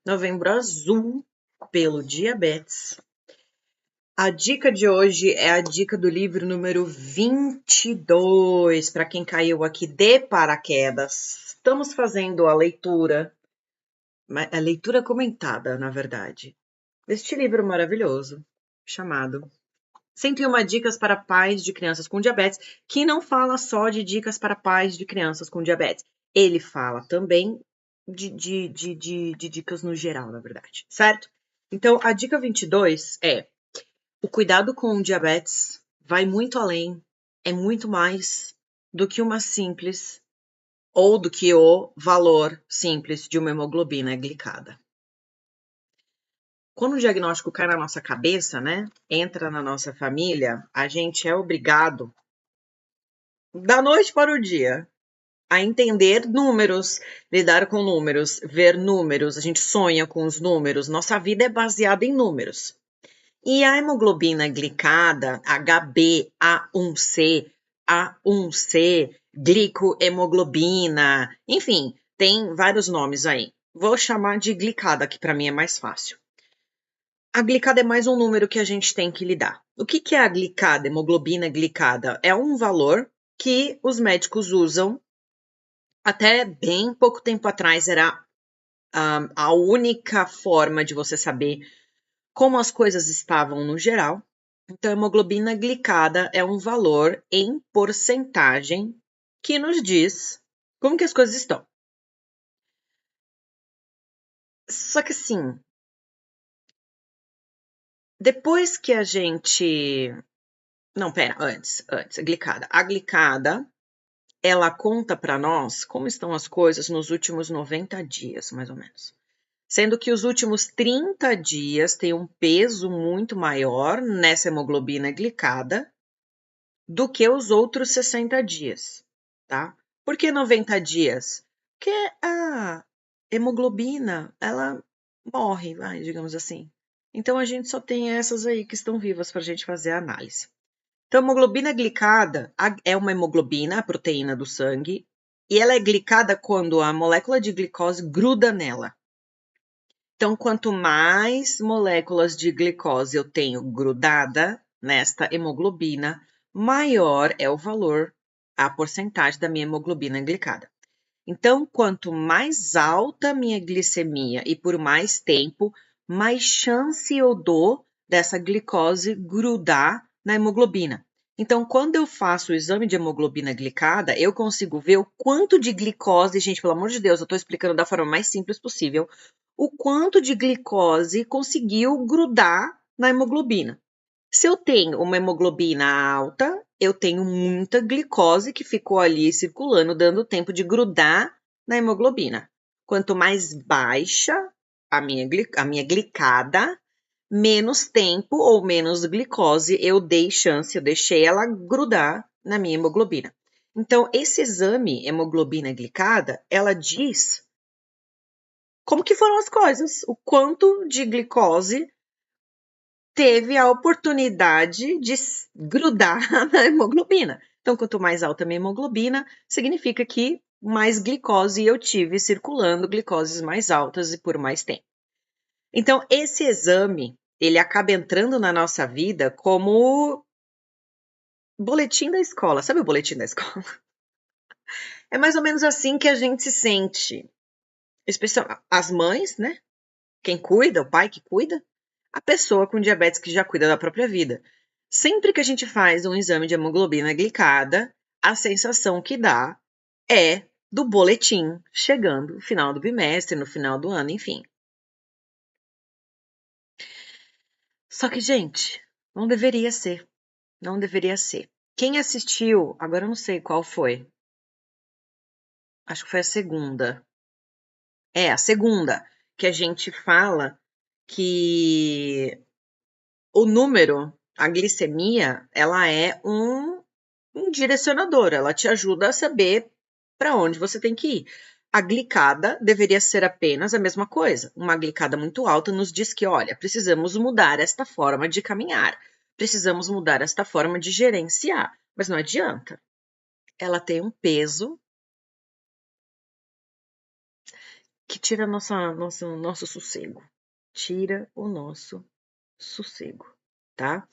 Novembro Azul pelo Diabetes. A dica de hoje é a dica do livro número 22, para quem caiu aqui de paraquedas. Estamos fazendo a leitura comentada, na verdade, deste livro maravilhoso, chamado 101 Dicas para Pais de Crianças com Diabetes, que não fala só de dicas para pais de crianças com diabetes. Ele fala também de dicas no geral, na verdade, certo? Então, a dica 22 é: o cuidado com o diabetes vai muito além, é muito mais do que uma simples ou do que o valor simples de uma hemoglobina glicada. Quando o diagnóstico cai na nossa cabeça, né, entra na nossa família, a gente é obrigado, da noite para o dia, a entender números, lidar com números, ver números, a gente sonha com os números, nossa vida é baseada em números. E a hemoglobina glicada, HbA1c, A1c, glicohemoglobina, enfim, tem vários nomes aí. Vou chamar de glicada, que para mim é mais fácil. A glicada é mais um número que a gente tem que lidar. O que é a glicada, hemoglobina glicada? É um valor que os médicos usam. Até bem pouco tempo atrás era a única forma de você saber como as coisas estavam no geral. Então, a hemoglobina glicada é um valor em porcentagem que nos diz como que as coisas estão. Só que assim, depois que a gente... Não, pera, antes, glicada. A glicada, ela conta para nós como estão as coisas nos últimos 90 dias, mais ou menos. Sendo que os últimos 30 dias têm um peso muito maior nessa hemoglobina glicada do que os outros 60 dias, tá? Por que 90 dias? Porque a hemoglobina, ela morre, digamos assim. Então, a gente só tem essas aí que estão vivas para a gente fazer a análise. Então, a hemoglobina glicada é uma hemoglobina, a proteína do sangue, e ela é glicada quando a molécula de glicose gruda nela. Então, quanto mais moléculas de glicose eu tenho grudada nesta hemoglobina, maior é o valor, a porcentagem da minha hemoglobina glicada. Então, quanto mais alta a minha glicemia e por mais tempo, mais chance eu dou dessa glicose grudar na hemoglobina. Então, quando eu faço o exame de hemoglobina glicada, eu consigo ver o quanto de glicose, gente, pelo amor de Deus, eu estou explicando da forma mais simples possível, o quanto de glicose conseguiu grudar na hemoglobina. Se eu tenho uma hemoglobina alta, eu tenho muita glicose que ficou ali circulando, dando tempo de grudar na hemoglobina. Quanto mais baixa a minha glicada, menos tempo ou menos glicose eu deixei ela grudar na minha hemoglobina. Então, esse exame, hemoglobina glicada, ela diz como que foram as coisas, o quanto de glicose teve a oportunidade de grudar na hemoglobina. Então, quanto mais alta a minha hemoglobina, significa que mais glicose eu tive circulando, glicoses mais altas e por mais tempo. Então, esse exame, ele acaba entrando na nossa vida como boletim da escola. Sabe o boletim da escola? É mais ou menos assim que a gente se sente. Especialmente as mães, né? Quem cuida, o pai que cuida, a pessoa com diabetes que já cuida da própria vida. Sempre que a gente faz um exame de hemoglobina glicada, a sensação que dá é do boletim chegando no final do bimestre, no final do ano, enfim. Só que, gente, não deveria ser. Não deveria ser. Quem assistiu, agora eu não sei qual foi. Acho que foi a segunda. É, a segunda, que a gente fala que o número, a glicemia, ela é um direcionador, ela te ajuda a saber para onde você tem que ir. A glicada deveria ser apenas a mesma coisa. Uma glicada muito alta nos diz que, olha, precisamos mudar esta forma de caminhar, precisamos mudar esta forma de gerenciar, mas não adianta. Ela tem um peso que tira nosso sossego. Tira o nosso sossego, tá?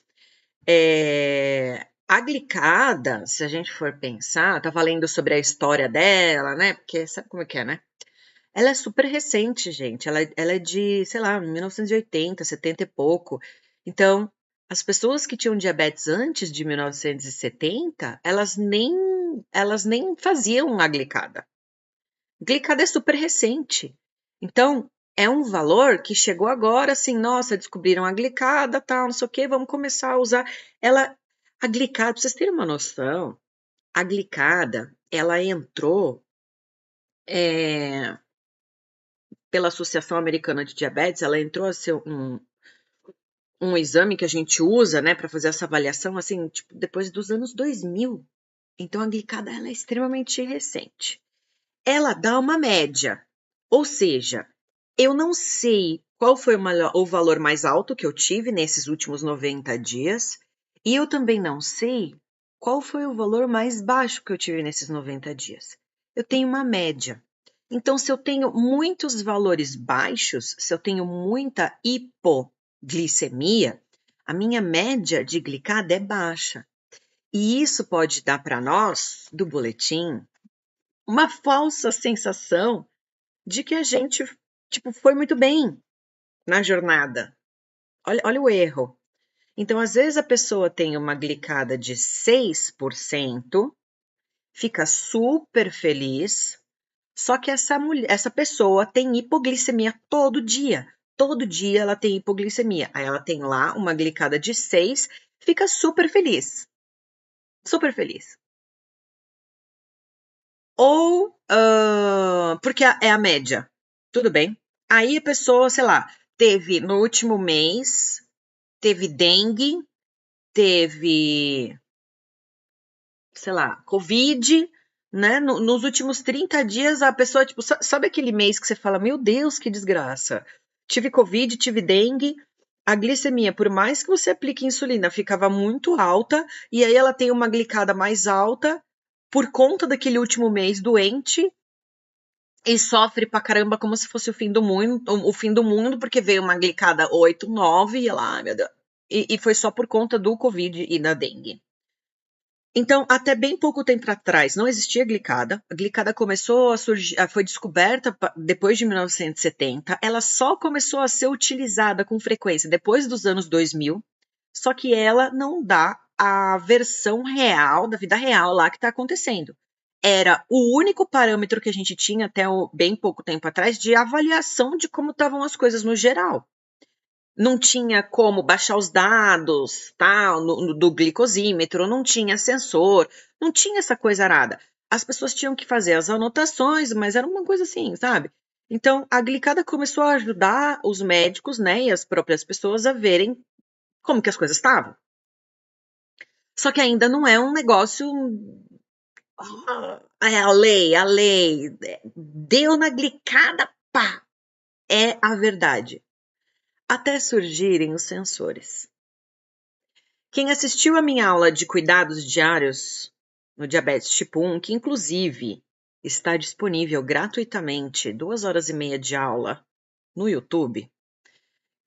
A glicada, se a gente for pensar, tava lendo sobre a história dela, né? Porque sabe como é que é, né? Ela é super recente, gente. Ela é de, sei lá, 1980, 70 e pouco. Então, as pessoas que tinham diabetes antes de 1970, elas nem faziam a glicada. Glicada é super recente. Então, é um valor que chegou agora, assim, nossa, descobriram a glicada, tal, não sei o quê, vamos começar a usar. A glicada, pra vocês terem uma noção, a glicada, ela entrou pela Associação Americana de Diabetes, ela entrou a ser um exame que a gente usa, né, para fazer essa avaliação, assim, tipo, depois dos anos 2000. Então, a glicada, ela é extremamente recente. Ela dá uma média, ou seja, eu não sei qual foi o valor mais alto que eu tive nesses últimos 90 dias, e eu também não sei qual foi o valor mais baixo que eu tive nesses 90 dias. Eu tenho uma média. Então, se eu tenho muitos valores baixos, se eu tenho muita hipoglicemia, a minha média de glicada é baixa. E isso pode dar para nós, do boletim, uma falsa sensação de que a gente, tipo, foi muito bem na jornada. Olha o erro. Então, às vezes, a pessoa tem uma glicada de 6%, fica super feliz, só que essa pessoa tem hipoglicemia todo dia. Todo dia ela tem hipoglicemia. Aí ela tem lá uma glicada de 6, fica super feliz. Super feliz. Ou porque é a média. Tudo bem. Aí a pessoa, sei lá, teve no último mês, teve dengue, teve, sei lá, Covid, né? Nos últimos 30 dias, a pessoa, tipo, sabe aquele mês que você fala, meu Deus, que desgraça. Tive Covid, tive dengue, a glicemia, por mais que você aplique insulina, ficava muito alta, e aí ela tem uma glicada mais alta por conta daquele último mês doente, e sofre pra caramba como se fosse o fim do mundo, porque veio uma glicada 8, 9, e ela, ai meu Deus. E foi só por conta do Covid e da dengue. Então, até bem pouco tempo atrás, não existia glicada. A glicada começou a surgir, foi descoberta depois de 1970. Ela só começou a ser utilizada com frequência depois dos anos 2000. Só que ela não dá a versão real, da vida real lá que está acontecendo. Era o único parâmetro que a gente tinha até bem pouco tempo atrás de avaliação de como estavam as coisas no geral. Não tinha como baixar os dados, tal, do glicosímetro, não tinha sensor, não tinha essa coisa arada. As pessoas tinham que fazer as anotações, mas era uma coisa assim, sabe? Então, a glicada começou a ajudar os médicos, né, e as próprias pessoas a verem como que as coisas estavam. Só que ainda não é um negócio. É a lei. Deu na glicada, pá! É a verdade. Até surgirem os sensores. Quem assistiu a minha aula de cuidados diários no diabetes tipo 1, que inclusive está disponível gratuitamente, 2 horas e meia de aula no YouTube,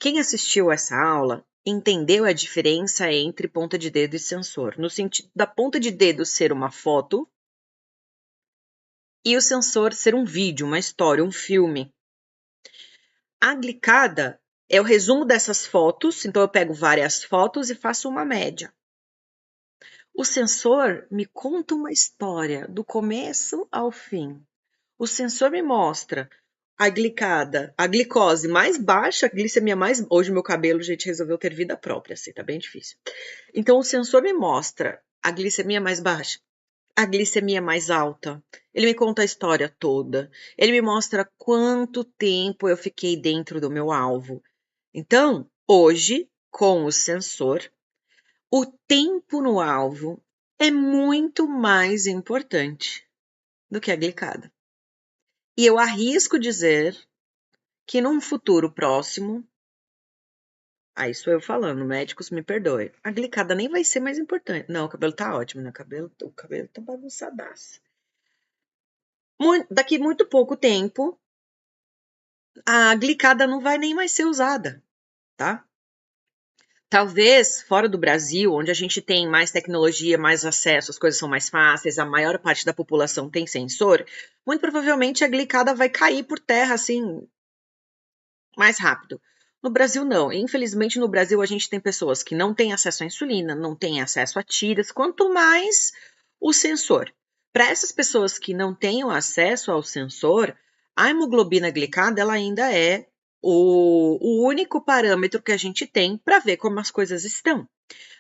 quem assistiu essa aula entendeu a diferença entre ponta de dedo e sensor, no sentido da ponta de dedo ser uma foto e o sensor ser um vídeo, uma história, um filme. A glicada é o resumo dessas fotos, então eu pego várias fotos e faço uma média. O sensor me conta uma história do começo ao fim. O sensor me mostra a glicada, a glicose mais baixa, a glicemia mais... Hoje meu cabelo, gente, resolveu ter vida própria, assim, tá bem difícil. Então o sensor me mostra a glicemia mais baixa, a glicemia mais alta. Ele me conta a história toda. Ele me mostra quanto tempo eu fiquei dentro do meu alvo. Então, hoje, com o sensor, o tempo no alvo é muito mais importante do que a glicada. E eu arrisco dizer que num futuro próximo, aí sou eu falando, médicos me perdoem, a glicada nem vai ser mais importante. Não, o cabelo tá ótimo, né? O cabelo tá bagunçadaço. Daqui muito pouco tempo, a glicada não vai nem mais ser usada, tá? Talvez fora do Brasil, onde a gente tem mais tecnologia, mais acesso, as coisas são mais fáceis, a maior parte da população tem sensor, muito provavelmente a glicada vai cair por terra assim mais rápido. No Brasil, não. Infelizmente, no Brasil, a gente tem pessoas que não têm acesso à insulina, não têm acesso a tiras, quanto mais o sensor. Para essas pessoas que não têm acesso ao sensor, a hemoglobina glicada ela ainda é o único parâmetro que a gente tem para ver como as coisas estão.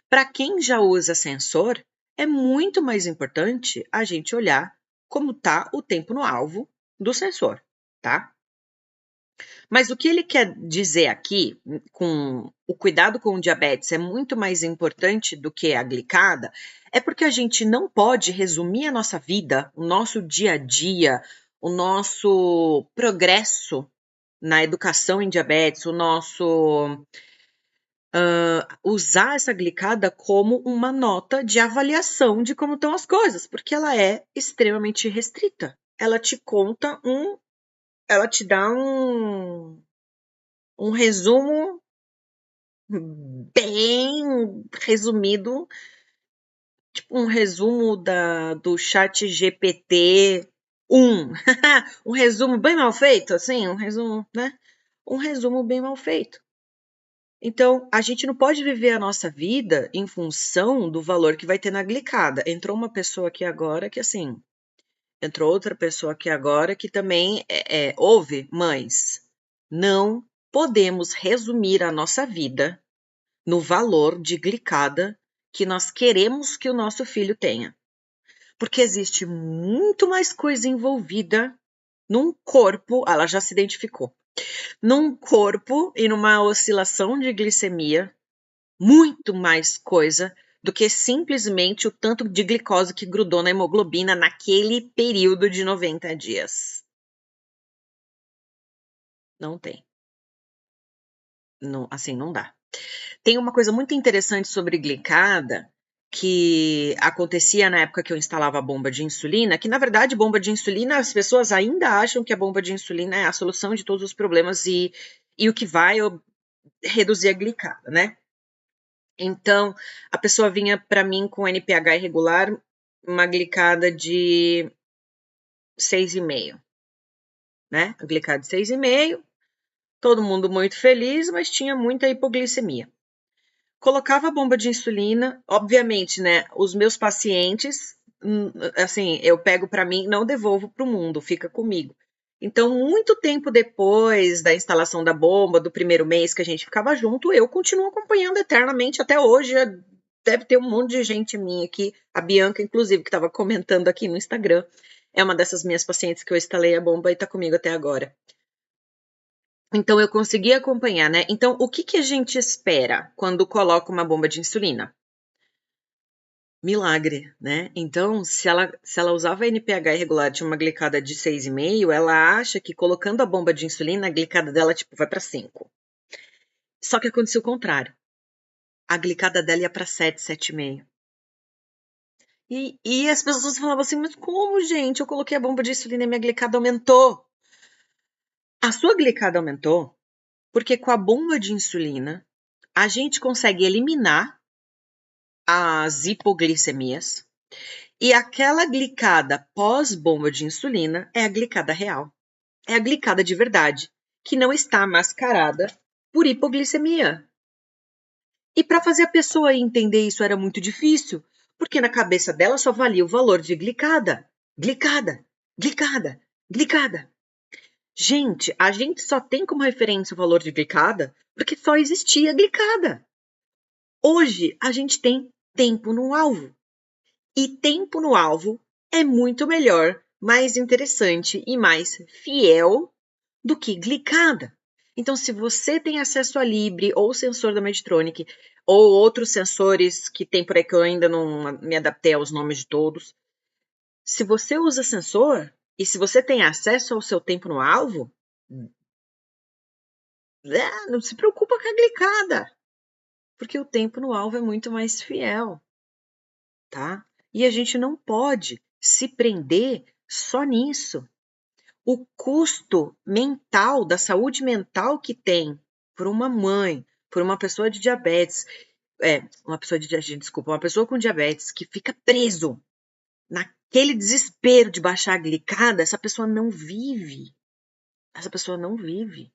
Para quem já usa sensor, é muito mais importante a gente olhar como está o tempo no alvo do sensor, tá? Mas o que ele quer dizer aqui, com o cuidado com o diabetes é muito mais importante do que a glicada, é porque a gente não pode resumir a nossa vida, o nosso dia a dia, o nosso progresso na educação em diabetes, o nosso usar essa glicada como uma nota de avaliação de como estão as coisas, porque ela é extremamente restrita. Ela te conta ela te dá um resumo bem resumido, tipo um resumo do chat GPT 1. Um resumo bem mal feito, assim, um resumo, né? Um resumo bem mal feito. Então, a gente não pode viver a nossa vida em função do valor que vai ter na glicada. Entrou uma pessoa aqui agora que, assim, entrou outra pessoa aqui agora que também ouve, mães, não podemos resumir a nossa vida no valor de glicada que nós queremos que o nosso filho tenha. Porque existe muito mais coisa envolvida num corpo, ela já se identificou, num corpo e numa oscilação de glicemia, muito mais coisa do que simplesmente o tanto de glicose que grudou na hemoglobina naquele período de 90 dias. Não tem. Não, assim, não dá. Tem uma coisa muito interessante sobre glicada que acontecia na época que eu instalava a bomba de insulina, que na verdade bomba de insulina, as pessoas ainda acham que a bomba de insulina é a solução de todos os problemas e o que vai reduzir a glicada, né? Então, a pessoa vinha para mim com NPH irregular, uma glicada de 6,5, né? A glicada de 6,5, todo mundo muito feliz, mas tinha muita hipoglicemia. Colocava a bomba de insulina, obviamente, né? Os meus pacientes, assim, eu pego para mim, não devolvo para o mundo, fica comigo. Então, muito tempo depois da instalação da bomba, do primeiro mês que a gente ficava junto, eu continuo acompanhando eternamente até hoje. Deve ter um monte de gente minha aqui, a Bianca, inclusive, que estava comentando aqui no Instagram. É uma dessas minhas pacientes que eu instalei a bomba e está comigo até agora. Então, eu consegui acompanhar, né? Então, o que a gente espera quando coloca uma bomba de insulina? Milagre, né? Então, se ela usava NPH irregular, tinha uma glicada de 6,5, ela acha que colocando a bomba de insulina, a glicada dela, tipo, vai para 5. Só que aconteceu o contrário. A glicada dela ia para 7, 7,5. E as pessoas falavam assim, mas como, gente? Eu coloquei a bomba de insulina e minha glicada aumentou. A sua glicada aumentou porque com a bomba de insulina, a gente consegue eliminar as hipoglicemias e aquela glicada pós-bomba de insulina é a glicada real. É a glicada de verdade, que não está mascarada por hipoglicemia. E para fazer a pessoa entender isso era muito difícil, porque na cabeça dela só valia o valor de glicada. Glicada, glicada, glicada. Gente, a gente só tem como referência o valor de glicada porque só existia glicada. Hoje, a gente tem tempo no alvo. E tempo no alvo é muito melhor, mais interessante e mais fiel do que glicada. Então, se você tem acesso a Libre ou sensor da Medtronic ou outros sensores que tem por aí que eu ainda não me adaptei aos nomes de todos, se você usa sensor e se você tem acesso ao seu tempo no alvo, não se preocupa com a glicada, porque o tempo no alvo é muito mais fiel, tá? E a gente não pode se prender só nisso. o custo mental, da saúde mental que tem por uma mãe, por uma pessoa de diabetes, uma pessoa com diabetes que fica preso naquele desespero de baixar a glicada, essa pessoa não vive. Essa pessoa não vive.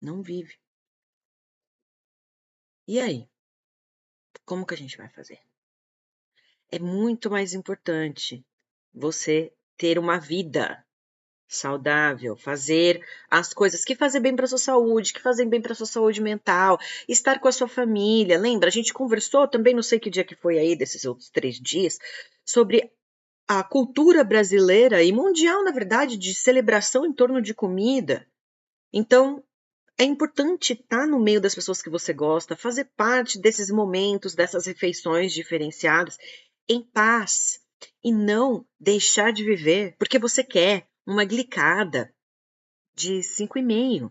Não vive. E aí? Como que a gente vai fazer? É muito mais importante você ter uma vida saudável, fazer as coisas que fazem bem para sua saúde, que fazem bem para sua saúde mental, estar com a sua família. Lembra? A gente conversou também, não sei que dia que foi aí, desses outros 3 dias, sobre a cultura brasileira e mundial, na verdade, de celebração em torno de comida. Então, é importante estar no meio das pessoas que você gosta, fazer parte desses momentos, dessas refeições diferenciadas, em paz, e não deixar de viver porque você quer uma glicada de 5,5,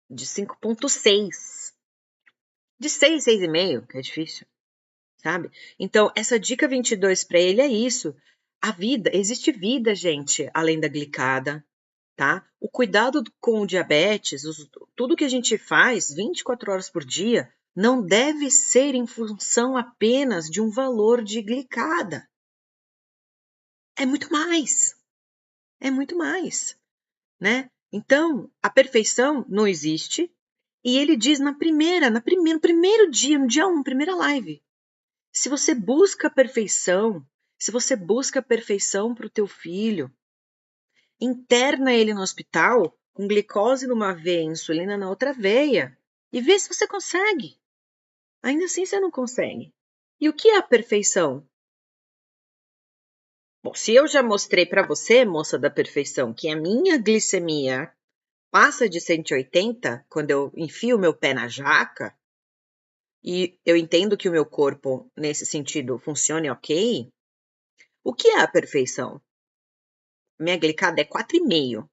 de 5,6, de 6, 6,5, que é difícil, sabe? Então, essa dica 22 para ele é isso. A vida, existe vida, gente, além da glicada, tá? O cuidado com o diabetes, tudo que a gente faz 24 horas por dia, não deve ser em função apenas de um valor de glicada. É muito mais. É muito mais, né? Então, a perfeição não existe. E ele diz no primeiro dia, no dia 1, primeira live. Se você busca a perfeição, se você busca a perfeição para o teu filho, interna ele no hospital com glicose numa veia e insulina na outra veia e vê se você consegue. Ainda assim você não consegue. E o que é a perfeição? Bom, se eu já mostrei para você, moça da perfeição, que a minha glicemia passa de 180 quando eu enfio meu pé na jaca, e eu entendo que o meu corpo, nesse sentido, funcione ok, o que é a perfeição? Minha glicada é 4,5.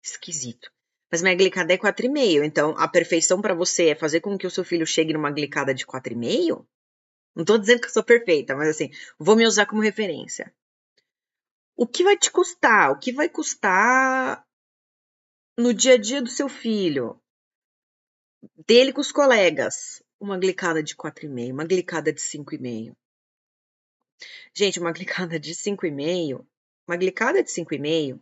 Esquisito. Mas minha glicada é 4,5. Então, a perfeição para você é fazer com que o seu filho chegue numa glicada de 4,5? Não estou dizendo que eu sou perfeita, mas assim, vou me usar como referência. O que vai te custar? O que vai custar no dia a dia do seu filho? Dele com os colegas? Uma glicada de 4,5, uma glicada de 5,5. Gente, uma glicada de 5,5, uma glicada de 5,5,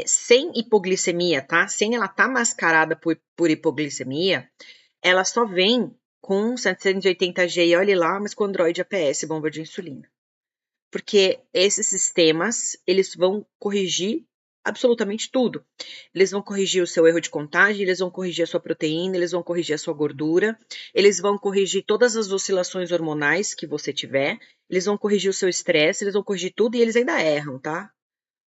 sem hipoglicemia, tá? Sem ela estar mascarada por hipoglicemia, ela só vem com 780G e olhe lá, mas com Android APS, bomba de insulina. Porque esses sistemas, eles vão corrigir absolutamente tudo. Eles vão corrigir o seu erro de contagem, eles vão corrigir a sua proteína, eles vão corrigir a sua gordura, eles vão corrigir todas as oscilações hormonais que você tiver, eles vão corrigir o seu estresse, eles vão corrigir tudo e eles ainda erram, tá?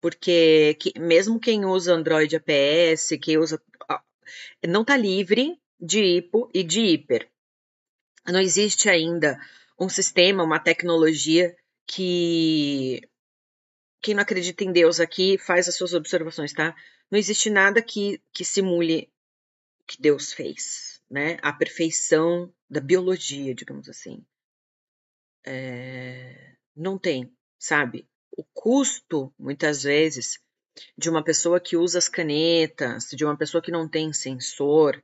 Porque mesmo quem usa Android APS, quem usa, não tá livre de hipo e de hiper. Não existe ainda um sistema, uma tecnologia que quem não acredita em Deus aqui faz as suas observações, tá? Não existe nada que simule o que Deus fez, né? A perfeição da biologia, digamos assim. Não tem, sabe? O custo, muitas vezes, de uma pessoa que usa as canetas, de uma pessoa que não tem sensor,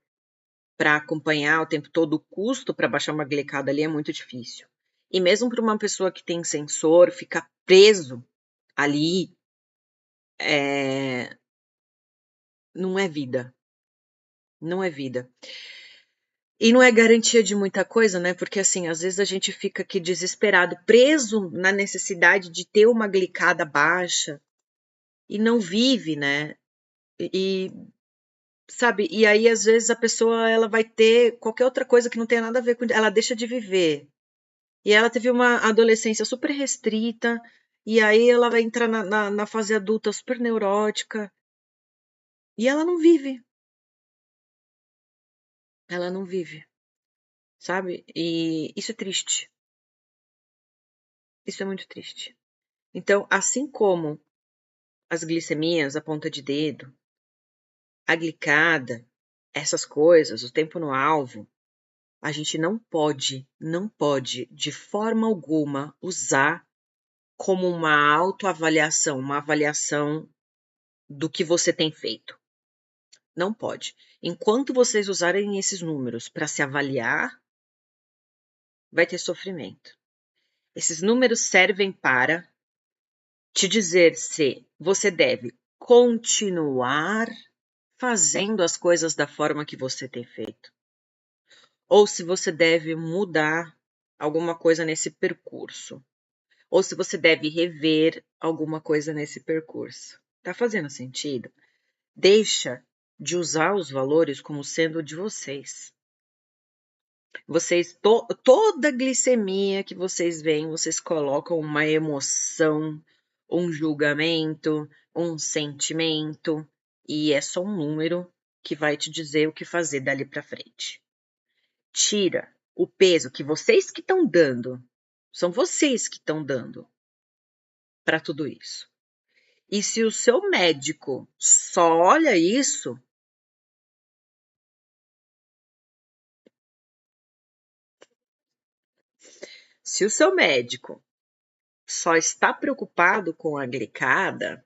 para acompanhar o tempo todo o custo para baixar uma glicada ali é muito difícil. E mesmo para uma pessoa que tem sensor, ficar preso ali não é vida. Não é vida. E não é garantia de muita coisa, né? Porque assim, às vezes a gente fica aqui desesperado, preso na necessidade de ter uma glicada baixa e não vive, né? E sabe, e aí às vezes a pessoa ela vai ter qualquer outra coisa que não tenha nada a ver com ela deixa de viver. E ela teve uma adolescência super restrita, e aí ela vai entrar na fase adulta super neurótica, e ela não vive. Ela não vive, sabe? E isso é triste. Isso é muito triste. Então, assim como as glicemias, a ponta de dedo, a glicada, essas coisas, o tempo no alvo, a gente não pode, de forma alguma, usar como uma autoavaliação, uma avaliação do que você tem feito. Não pode. Enquanto vocês usarem esses números para se avaliar, vai ter sofrimento. Esses números servem para te dizer se você deve continuar fazendo as coisas da forma que você tem feito, ou se você deve mudar alguma coisa nesse percurso, ou se você deve rever alguma coisa nesse percurso. Tá fazendo sentido? Deixa de usar os valores como sendo de vocês. Toda glicemia que vocês veem, vocês colocam uma emoção, um julgamento, um sentimento, e é só um número que vai te dizer o que fazer dali para frente. Tira o peso que vocês que estão dando, são vocês que estão dando para tudo isso. E se o seu médico só olha isso, se o seu médico só está preocupado com a glicada,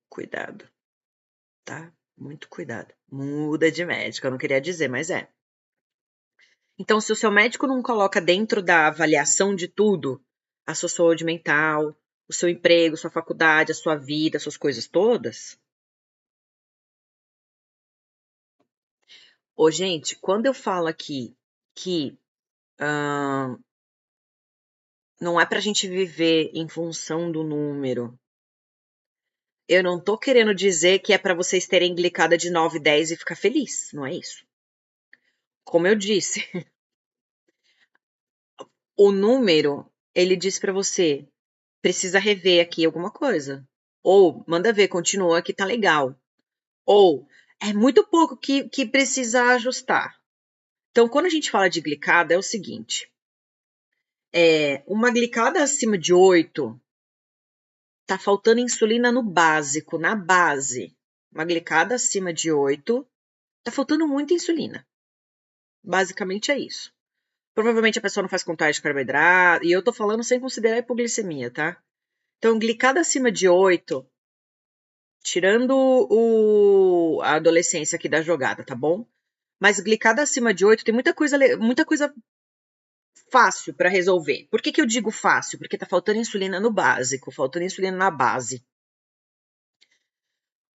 cuidado, tá? Muito cuidado. Muda de médico, eu não queria dizer, mas é. Então, se o seu médico não coloca dentro da avaliação de tudo, a sua saúde mental, o seu emprego, sua faculdade, a sua vida, suas coisas todas. Ô, gente, quando eu falo aqui que não é pra gente viver em função do número, eu não tô querendo dizer que é para vocês terem glicada de 9, 10 e ficar feliz, não é isso. Como eu disse, o número, ele diz para você, precisa rever aqui alguma coisa. Ou, manda ver, continua que tá legal. Ou, é muito pouco que precisa ajustar. Então, quando a gente fala de glicada, é o seguinte. Uma glicada acima de 8, tá faltando insulina no básico, na base. Uma glicada acima de 8, tá faltando muita insulina. Basicamente é isso. Provavelmente a pessoa não faz contagem de carboidrato, e eu tô falando sem considerar a hipoglicemia, tá? Então, glicada acima de 8, tirando a adolescência aqui da jogada, tá bom? Mas glicada acima de 8 tem muita coisa fácil para resolver. Por que eu digo fácil? Porque tá faltando insulina no básico, faltando insulina na base.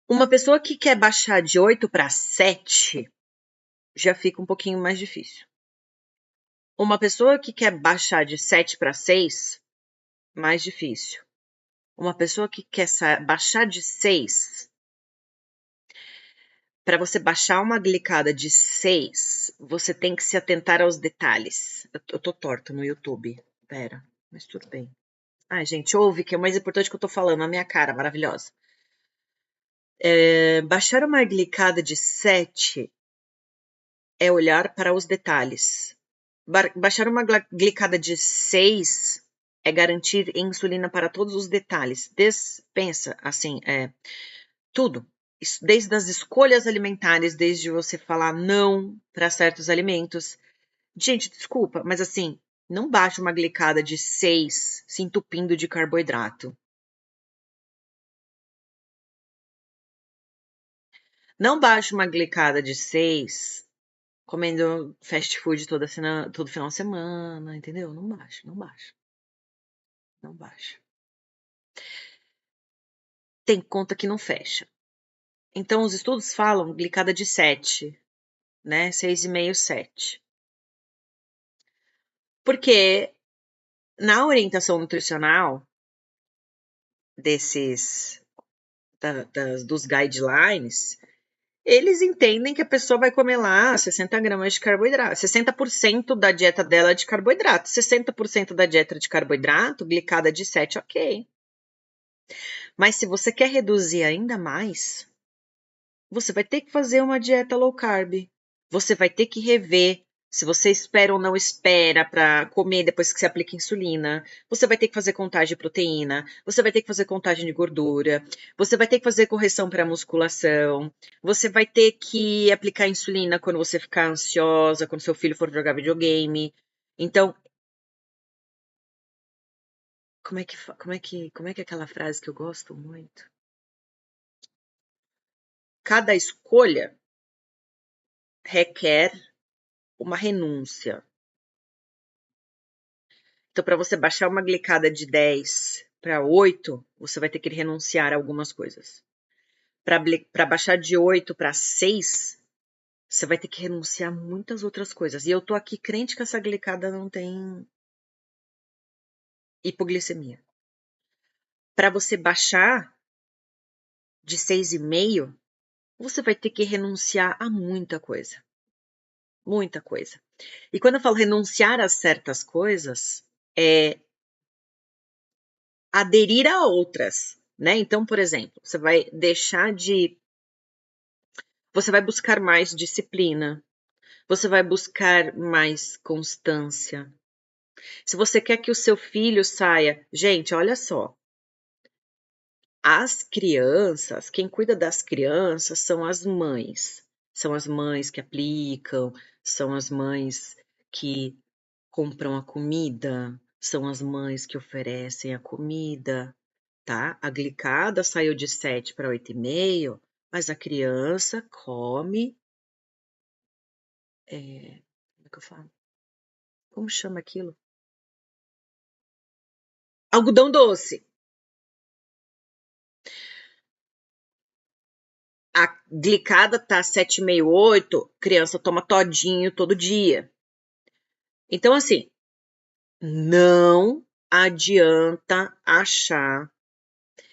Uma pessoa que quer baixar de 8 para 7 já fica um pouquinho mais difícil. Uma pessoa que quer baixar de 7 para 6, mais difícil. Uma pessoa que quer baixar de 6, para você baixar uma glicada de 6, você tem que se atentar aos detalhes. Eu tô torta no YouTube. Pera, mas tudo bem. Ai, gente, ouve que é o mais importante que eu tô falando, a minha cara maravilhosa. Baixar uma glicada de 7 é olhar para os detalhes. Baixar uma glicada de 6 é garantir insulina para todos os detalhes. Pensa, assim, tudo. Desde as escolhas alimentares, desde você falar não para certos alimentos. Gente, desculpa, mas assim, não baixa uma glicada de 6 se entupindo de carboidrato. Não baixa uma glicada de 6 comendo fast food todo final de semana, entendeu? Não baixa, não baixa. Não baixa. Tem conta que não fecha. Então, os estudos falam glicada de 7, né? 6,5, 7. Porque na orientação nutricional dos guidelines, eles entendem que a pessoa vai comer lá 60 gramas de carboidrato. 60% da dieta dela é de carboidrato. 60% da dieta de carboidrato, glicada de 7, ok. Mas se você quer reduzir ainda mais, você vai ter que fazer uma dieta low carb. Você vai ter que rever se você espera ou não espera para comer depois que você aplica insulina. Você vai ter que fazer contagem de proteína. Você vai ter que fazer contagem de gordura. Você vai ter que fazer correção para musculação. Você vai ter que aplicar insulina quando você ficar ansiosa, quando seu filho for jogar videogame. Então, como é que é aquela frase que eu gosto muito? Cada escolha requer uma renúncia. Então, para você baixar uma glicada de 10 para 8, você vai ter que renunciar a algumas coisas. Para baixar de 8 para 6, você vai ter que renunciar a muitas outras coisas. E eu tô aqui crente que essa glicada não tem hipoglicemia. Para você baixar de 6,5, você vai ter que renunciar a muita coisa. Muita coisa. E quando eu falo renunciar a certas coisas, é aderir a outras, né? Então, por exemplo, você vai deixar de... Você vai buscar mais disciplina. Você vai buscar mais constância. Se você quer que o seu filho saia... Gente, olha só. As crianças, quem cuida das crianças são as mães. São as mães que aplicam, são as mães que compram a comida, são as mães que oferecem a comida, tá? A glicada saiu de 7 para 8,5, mas a criança come... como é que eu falo? Como chama aquilo? Algodão doce. A glicada tá 7,5, 8, criança toma todinho todo dia. Então, assim, não adianta achar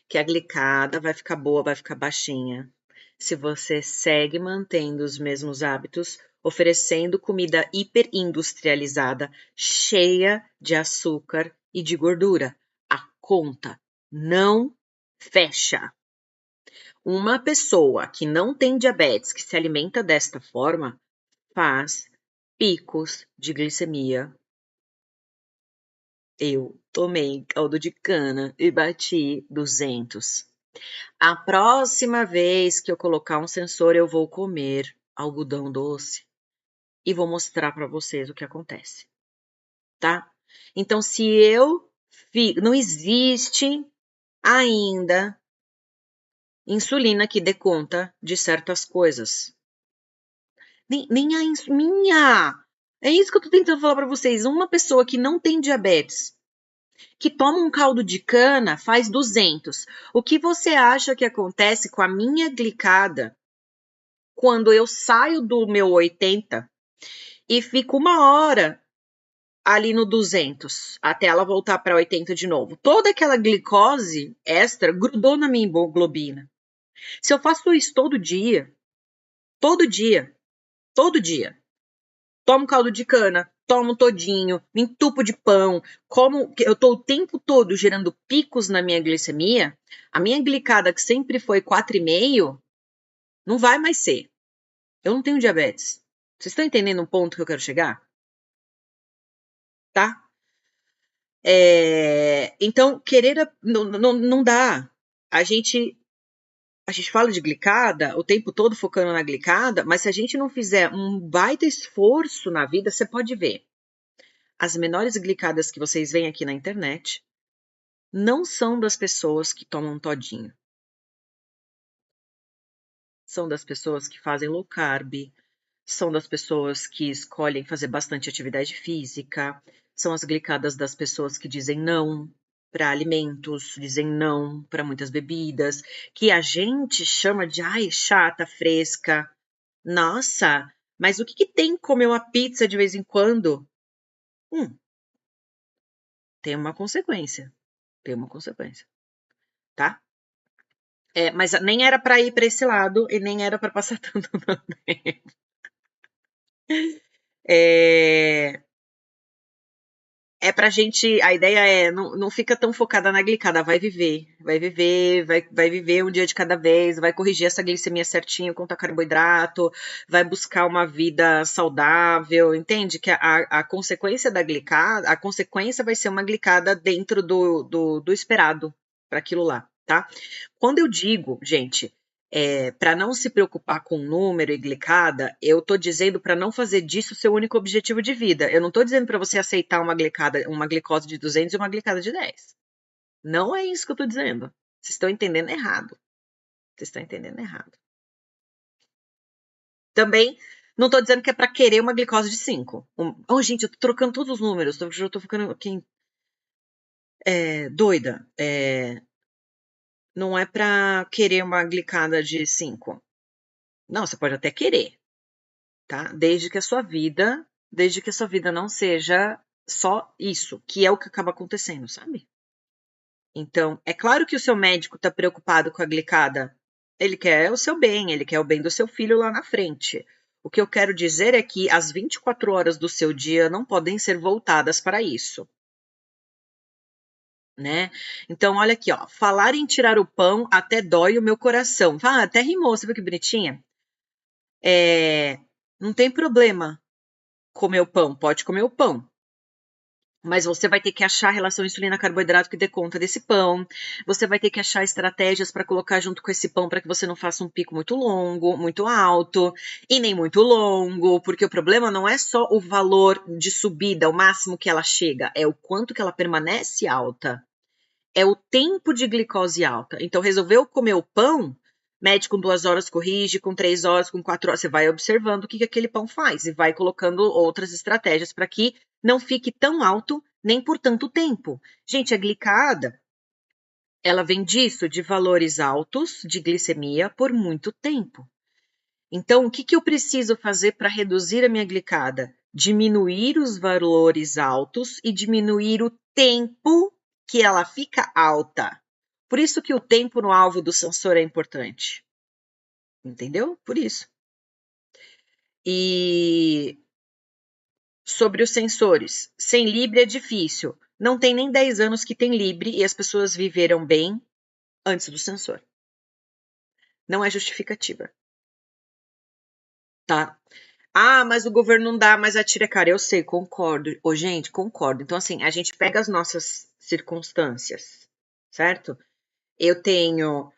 que a glicada vai ficar boa, vai ficar baixinha. Se você segue mantendo os mesmos hábitos, oferecendo comida hiperindustrializada, cheia de açúcar e de gordura, a conta não fecha. Uma pessoa que não tem diabetes, que se alimenta desta forma, faz picos de glicemia. Eu tomei caldo de cana e bati 200. A próxima vez que eu colocar um sensor, eu vou comer algodão doce e vou mostrar para vocês o que acontece, tá? Então, se eu não existe ainda insulina que dê conta de certas coisas. Nem a minha. É isso que eu tô tentando falar para vocês. Uma pessoa que não tem diabetes, que toma um caldo de cana, faz 200. O que você acha que acontece com a minha glicada quando eu saio do meu 80 e fico 1 hora ali no 200, até ela voltar para 80 de novo? Toda aquela glicose extra grudou na minha hemoglobina. Se eu faço isso todo dia, todo dia, todo dia, tomo caldo de cana, tomo todinho, me entupo de pão, como eu tô o tempo todo gerando picos na minha glicemia, a minha glicada, que sempre foi 4,5, não vai mais ser. Eu não tenho diabetes. Vocês estão entendendo um ponto que eu quero chegar? Tá? Então, não dá. A gente fala de glicada o tempo todo focando na glicada, mas se a gente não fizer um baita esforço na vida, você pode ver. As menores glicadas que vocês veem aqui na internet não são das pessoas que tomam todinho. São das pessoas que fazem low carb, são das pessoas que escolhem fazer bastante atividade física, são as glicadas das pessoas que dizem não para alimentos, dizem não para muitas bebidas, que a gente chama de ai, chata, fresca. Nossa, mas o que tem comer uma pizza de vez em quando? Tem uma consequência. Tem uma consequência, tá? Mas nem era para ir para esse lado e nem era para passar tanto também. Pra gente, a ideia não fica tão focada na glicada, vai viver, vai viver um dia de cada vez, vai corrigir essa glicemia certinho, contar carboidrato, vai buscar uma vida saudável, entende? Que a consequência da glicada, a consequência vai ser uma glicada dentro do esperado para aquilo lá, tá? Quando eu digo, gente, Para não se preocupar com número e glicada, eu tô dizendo para não fazer disso seu único objetivo de vida. Eu não tô dizendo para você aceitar uma glicose de 200 e uma glicada de 10. Não é isso que eu tô dizendo. Vocês estão entendendo errado. Vocês estão entendendo errado. Também não tô dizendo que é para querer uma glicose de 5. Gente, eu tô trocando todos os números. Eu tô ficando aqui doida. Não é para querer uma glicada de 5. Não, você pode até querer, tá? Desde que a sua vida não seja só isso, que é o que acaba acontecendo, sabe? Então, é claro que o seu médico tá preocupado com a glicada. Ele quer o seu bem, ele quer o bem do seu filho lá na frente. O que eu quero dizer é que as 24 horas do seu dia não podem ser voltadas para isso. Né? Então, olha aqui, ó. Falar em tirar o pão até dói o meu coração. Ah, até rimou, você viu que bonitinha? Não tem problema comer o pão, pode comer o pão. Mas você vai ter que achar a relação insulina-carboidrato que dê conta desse pão. Você vai ter que achar estratégias para colocar junto com esse pão para que você não faça um pico muito longo, muito alto e nem muito longo, porque o problema não é só o valor de subida, o máximo que ela chega, é o quanto que ela permanece alta. É o tempo de glicose alta. Então, resolveu comer o pão, mede com 2 horas, corrige, com 3 horas, com 4 horas. Você vai observando o que aquele pão faz e vai colocando outras estratégias para que não fique tão alto nem por tanto tempo. Gente, a glicada, ela vem disso, de valores altos de glicemia por muito tempo. Então, o que eu preciso fazer para reduzir a minha glicada? Diminuir os valores altos e diminuir o tempo que ela fica alta. Por isso que o tempo no alvo do sensor é importante. Entendeu? Por isso. E sobre os sensores, sem Libre é difícil. Não tem nem 10 anos que tem Libre e as pessoas viveram bem antes do sensor. Não é justificativa. Tá? Ah, mas o governo não dá, mas a tira é cara. Eu sei, concordo. Ô, gente, concordo. Então, assim, a gente pega as nossas circunstâncias, certo? Eu tenho...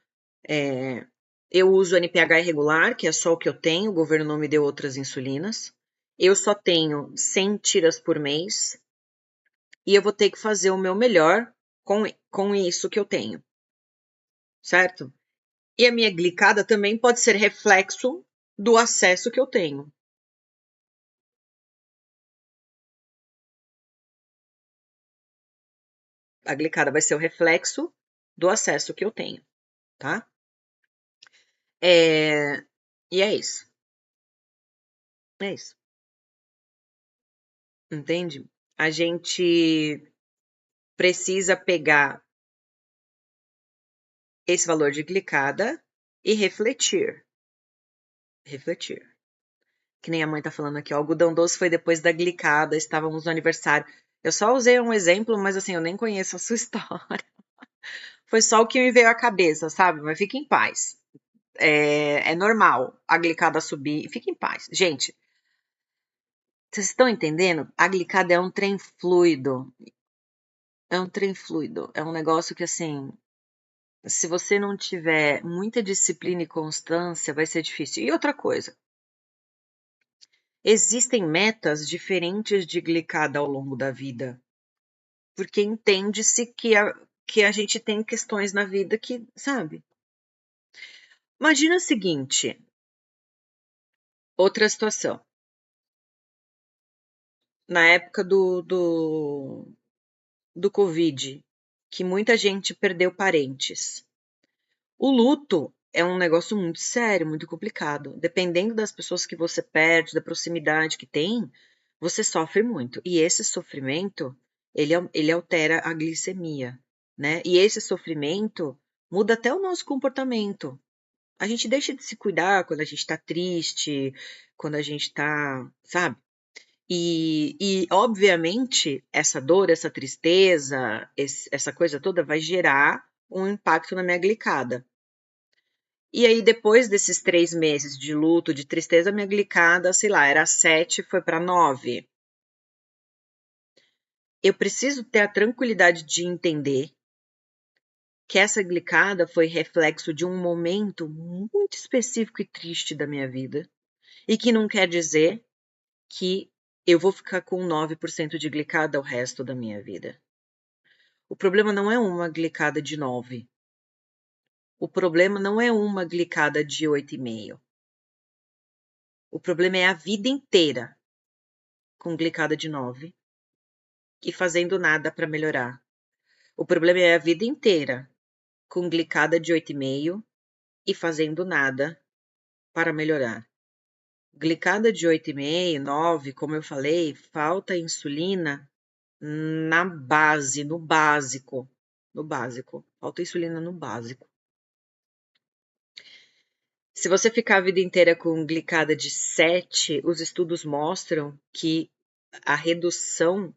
eu uso NPH irregular, que é só o que eu tenho. O governo não me deu outras insulinas. Eu só tenho 100 tiras por mês. E eu vou ter que fazer o meu melhor com isso que eu tenho. Certo? E a minha glicada também pode ser reflexo do acesso que eu tenho. A glicada vai ser o reflexo do acesso que eu tenho, tá? E é isso. É isso. Entende? A gente precisa pegar esse valor de glicada e refletir. Refletir. Que nem a mãe tá falando aqui, ó, o algodão doce foi depois da glicada, estávamos no aniversário. Eu só usei um exemplo, mas assim, eu nem conheço a sua história. Foi só o que me veio à cabeça, sabe? Mas fique em paz. É normal a glicada subir. Fique em paz. Gente, vocês estão entendendo? A glicada é um trem fluido. É um trem fluido. É um negócio que, assim, se você não tiver muita disciplina e constância, vai ser difícil. E outra coisa, existem metas diferentes de glicada ao longo da vida. Porque entende-se que a gente tem questões na vida que, sabe? Imagina o seguinte, outra situação. Na época do Covid, que muita gente perdeu parentes. O luto é um negócio muito sério, muito complicado. Dependendo das pessoas que você perde, da proximidade que tem, você sofre muito. E esse sofrimento, ele altera a glicemia, né? E esse sofrimento muda até o nosso comportamento. A gente deixa de se cuidar quando a gente tá triste, quando a gente tá, sabe? Obviamente, essa dor, essa tristeza, essa coisa toda vai gerar um impacto na minha glicada. E aí, depois desses 3 meses de luto, de tristeza, minha glicada, sei lá, era 7, foi para 9. Eu preciso ter a tranquilidade de entender que essa glicada foi reflexo de um momento muito específico e triste da minha vida, e que não quer dizer que eu vou ficar com 9% de glicada o resto da minha vida. O problema não é uma glicada de 9. O problema não é uma glicada de 8,5. O problema é a vida inteira com glicada de 9 e fazendo nada para melhorar. O problema é a vida inteira com glicada de 8,5 e fazendo nada para melhorar. Glicada de 8,5, 9, como eu falei, falta insulina na base, no básico. No básico. Falta insulina no básico. Se você ficar a vida inteira com glicada de 7, os estudos mostram que a redução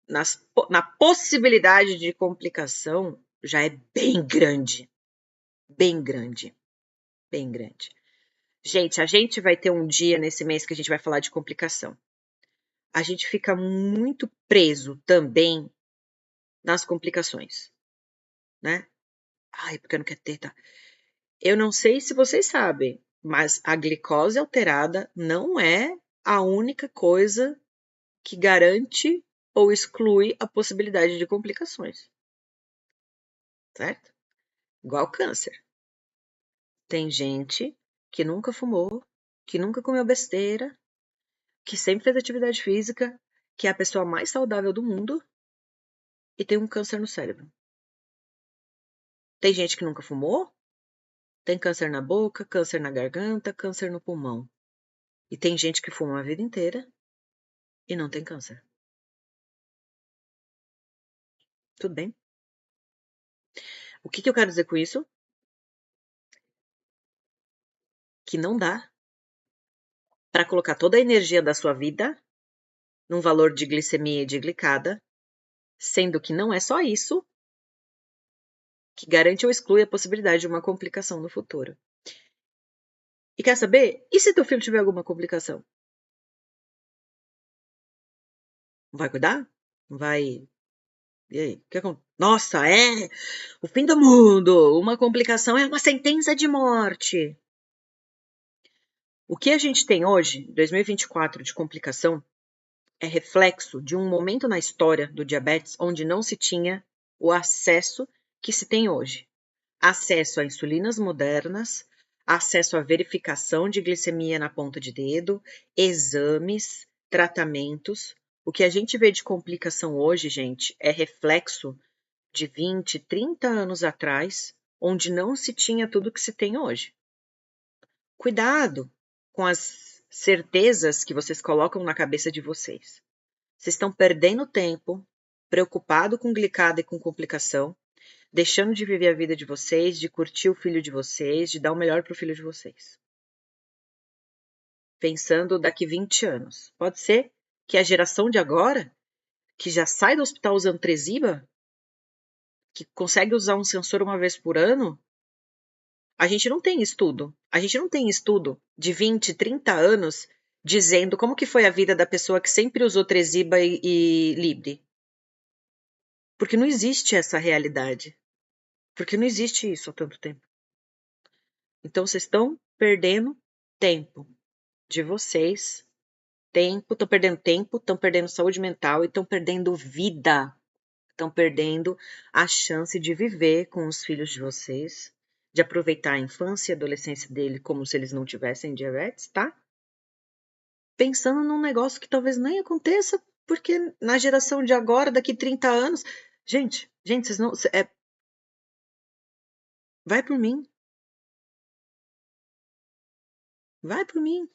na possibilidade de complicação já é bem grande. Bem grande. Bem grande. Gente, a gente vai ter um dia nesse mês que a gente vai falar de complicação. A gente fica muito preso também nas complicações, né? Ai, porque eu não quero ter, tá? Eu não sei se vocês sabem, mas a glicose alterada não é a única coisa que garante ou exclui a possibilidade de complicações. Certo? Igual câncer. Tem gente que nunca fumou, que nunca comeu besteira, que sempre fez atividade física, que é a pessoa mais saudável do mundo e tem um câncer no cérebro. Tem gente que nunca fumou, tem câncer na boca, câncer na garganta, câncer no pulmão. E tem gente que fuma a vida inteira e não tem câncer. Tudo bem? O que eu quero dizer com isso? Que não dá para colocar toda a energia da sua vida num valor de glicemia e de glicada, sendo que não é só isso que garante ou exclui a possibilidade de uma complicação no futuro. E quer saber? E se teu filho tiver alguma complicação? Vai cuidar? Vai. E aí? Nossa, é o fim do mundo! Uma complicação é uma sentença de morte. O que a gente tem hoje, 2024, de complicação, é reflexo de um momento na história do diabetes onde não se tinha o acesso que se tem hoje. Acesso a insulinas modernas, acesso à verificação de glicemia na ponta de dedo, exames, tratamentos. O que a gente vê de complicação hoje, gente, é reflexo de 20, 30 anos atrás, onde não se tinha tudo que se tem hoje. Cuidado com as certezas que vocês colocam na cabeça de vocês. Vocês estão perdendo tempo, preocupado com glicada e com complicação, deixando de viver a vida de vocês, de curtir o filho de vocês, de dar o melhor para o filho de vocês. Pensando daqui 20 anos. Pode ser que a geração de agora, que já sai do hospital usando Tresiba, que consegue usar um sensor uma vez por ano, a gente não tem estudo. A gente não tem estudo de 20, 30 anos dizendo como que foi a vida da pessoa que sempre usou Tresiba e Libre. Porque não existe essa realidade. Porque não existe isso há tanto tempo. Então, vocês estão perdendo tempo de vocês. Estão perdendo saúde mental e estão perdendo vida. Estão perdendo a chance de viver com os filhos de vocês, de aproveitar a infância e a adolescência dele como se eles não tivessem diabetes, tá? Pensando num negócio que talvez nem aconteça, porque na geração de agora, daqui 30 anos... Gente, vocês não... Vai por mim. Vai por mim.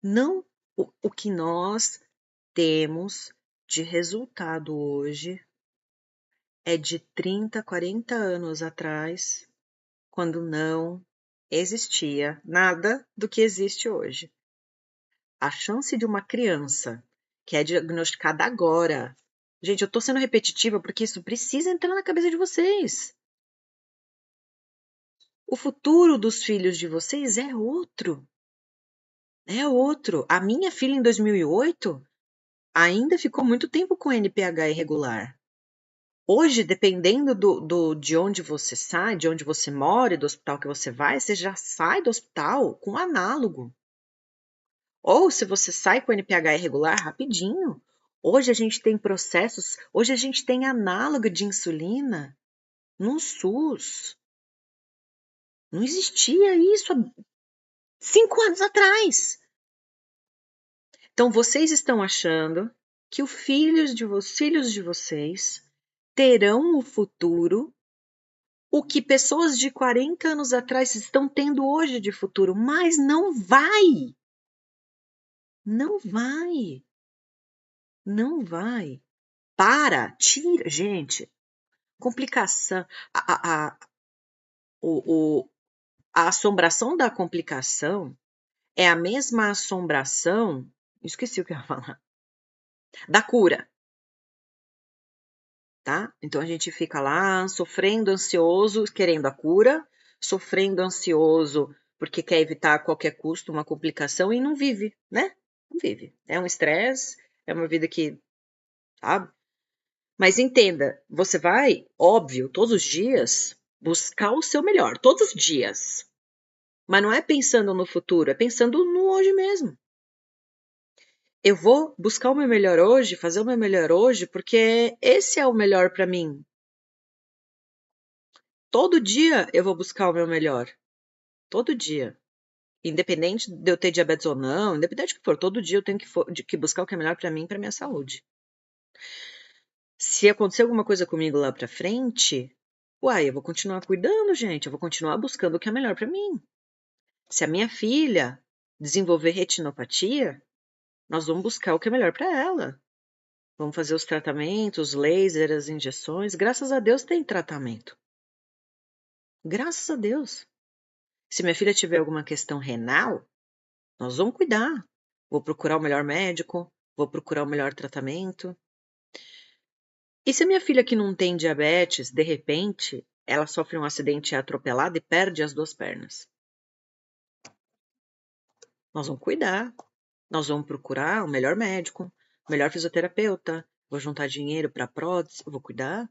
Não o que nós temos de resultado hoje é de 30, 40 anos atrás, quando não existia nada do que existe hoje. A chance de uma criança que é diagnosticada agora... Gente, eu tô sendo repetitiva porque isso precisa entrar na cabeça de vocês. O futuro dos filhos de vocês é outro. É outro. A minha filha, em 2008, ainda ficou muito tempo com NPH irregular. Hoje, dependendo de onde você sai, de onde você mora e do hospital que você vai, você já sai do hospital com análogo. Ou se você sai com NPH irregular, rapidinho. Hoje a gente tem processos, hoje a gente tem análogo de insulina no SUS. Não existia isso há 5 anos atrás. Então, vocês estão achando que os filhos de vocês terão o futuro, o que pessoas de 40 anos atrás estão tendo hoje de futuro, mas não vai. Não vai. Não vai. Tira, gente. Complicação. A assombração da complicação é a mesma assombração, esqueci o que eu ia falar, da cura. Tá? Então a gente fica lá sofrendo, ansioso, querendo a cura, sofrendo, ansioso, porque quer evitar a qualquer custo uma complicação e não vive, né? Não vive. É um estresse, é uma vida que, sabe? Mas entenda, você vai, óbvio, todos os dias, buscar o seu melhor, todos os dias. Mas não é pensando no futuro, é pensando no hoje mesmo. Eu vou buscar o meu melhor hoje, fazer o meu melhor hoje, porque esse é o melhor para mim. Todo dia eu vou buscar o meu melhor. Todo dia. Independente de eu ter diabetes ou não, independente do que for, todo dia eu tenho que buscar o que é melhor para mim e para minha saúde. Se acontecer alguma coisa comigo lá para frente, eu vou continuar cuidando, gente. Eu vou continuar buscando o que é melhor para mim. Se a minha filha desenvolver retinopatia, nós vamos buscar o que é melhor para ela. Vamos fazer os tratamentos, laser, as injeções. Graças a Deus tem tratamento. Graças a Deus. Se minha filha tiver alguma questão renal, nós vamos cuidar. Vou procurar o melhor médico, vou procurar o melhor tratamento. E se a minha filha que não tem diabetes, de repente, ela sofre um acidente atropelado e perde as 2 pernas? Nós vamos cuidar. Nós vamos procurar o melhor médico, o melhor fisioterapeuta. Vou juntar dinheiro para prótese, vou cuidar.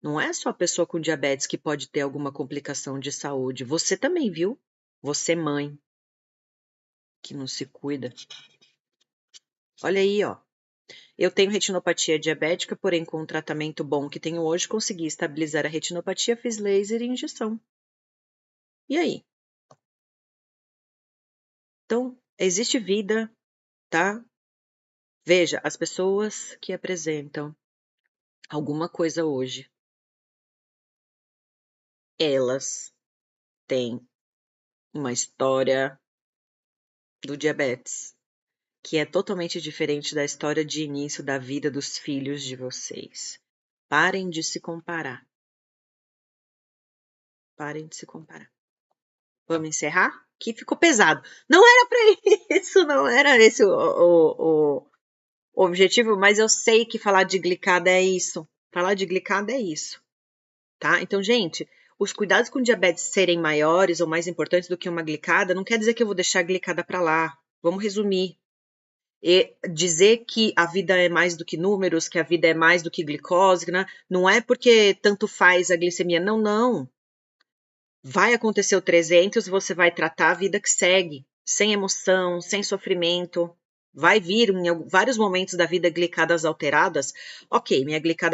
Não é só a pessoa com diabetes que pode ter alguma complicação de saúde. Você também, viu? Você, mãe, que não se cuida. Olha aí, ó. Eu tenho retinopatia diabética, porém com o tratamento bom que tenho hoje, consegui estabilizar a retinopatia, fiz laser e injeção. E aí? Então, existe vida, tá? Veja, as pessoas que apresentam alguma coisa hoje, elas têm uma história do diabetes que é totalmente diferente da história de início da vida dos filhos de vocês. Parem de se comparar. Parem de se comparar. Vamos encerrar? Que ficou pesado. Não era para isso, não era esse o objetivo, mas eu sei que falar de glicada é isso. Falar de glicada é isso, tá? Então, gente, os cuidados com diabetes serem maiores ou mais importantes do que uma glicada não quer dizer que eu vou deixar a glicada para lá. Vamos resumir. E dizer que a vida é mais do que números, que a vida é mais do que glicose, né? Não é porque tanto faz a glicemia. Não, não. Vai acontecer o 300, você vai tratar a vida que segue, sem emoção, sem sofrimento. Vai vir em vários momentos da vida glicadas alteradas. Ok, minha glicada